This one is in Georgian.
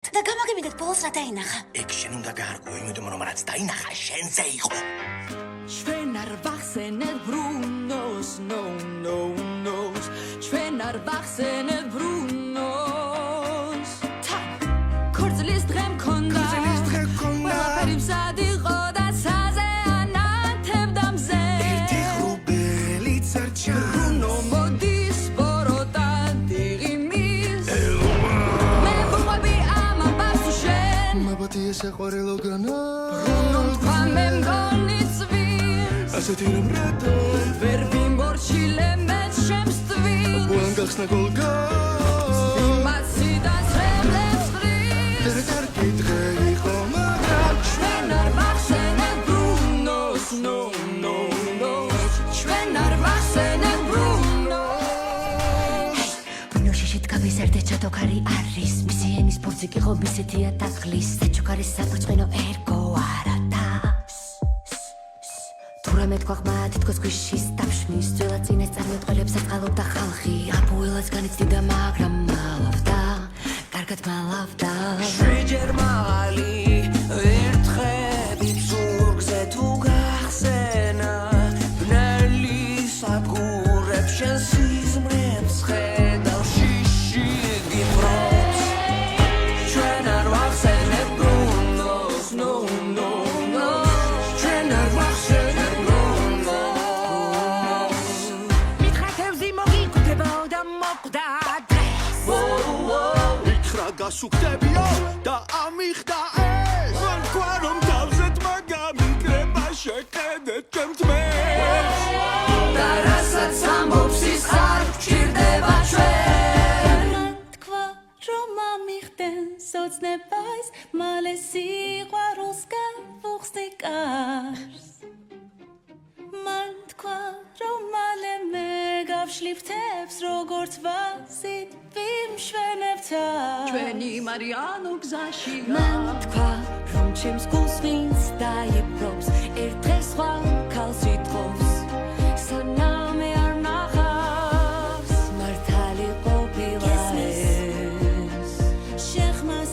და გამაგებინეთ ბოლოს რა დაინახა. ეგ შენ უნდა გაარკვიო, იმიტომ რომ რაც დაინახა შენზე იყო. ჩვენ არ ვახსენებ ბრუნოს, no. ჩვენ არ ვახსენებ ბრუნოს. ქორწილის დღე მქონდა. ყველაფერი მზად იყო და ცაზე ანათებდა მზე. ერთი ღრუბელიც არ ჩანს. ბრუნო მოდის ბოროტად იღიმის. მე ვუყვები ამ ამბავს თუ შენ. მაბათი ესაყვარელო განა. ბრუნო თქვა მე მგონი წვიმს. ასეთი რომ რატო ვერ ვიმორჩილე მე ჩემს ტვინს. ბუან გახსნა გოლგა. მაციდან წრემლებს ღრის. ერთი დღე იყო მაგრამ ჩვენ არ ვახსენებ ბრუნოს, no. ჩვენ არ ვახსენებ ბრუნოს. ბრუნოში შეთქაბის ერთე ჩათოქარი არის. მისი ენის ბურცი კი ხო მისეთია დახლის. საჩუქარის საბრწყინო ერგო არა და თურმე თქვა ხმა თითქოს ქვიშის დაფშმის. ძველად წინეს წარმოთყელებს აწყალობდა ხალხი. აბუელაც განიცდიდა მაგრამ მალავდა. კარგად მალავდა. შვიჯერ მაღალი ერთხები ზურგზე თუ გახსენა. ბნელი სადგურებს შენ სიზმრებს ხედავ შიში გიფრობს. ჩვენ არ ვახსენებ ბრუნოს, no. ჩვენ არ ვახსენებ ბრუნოს. მითხრათევზი მოგიკუთებო და მოკვდა დღეს. ითხრა გასუქდებიო და ამიხდა ეს. მან თქვა რომ თავზეთ მაგამიკრება შეხედეთ ჩემ თმეს. და რასაც ამბობს ის არ გჭირდება ჩვენ. თქვა რომ ამიხდენს ოცნებას მალე სიყვარულს გავუხსნი კარს. მან თქვა რომ მალე მე გავშლიფთებს როგორც ვაზით ვიმშვენებთა. ჩვენი მარიანო გზაშია. მან თქვა რომ ჩემს გულს ვინც დაიბრობს ერთ დღეს სხვა ქალს ითხოვს. სანამ არ ნახავს მართალი ყოფილა ეს. შეხმას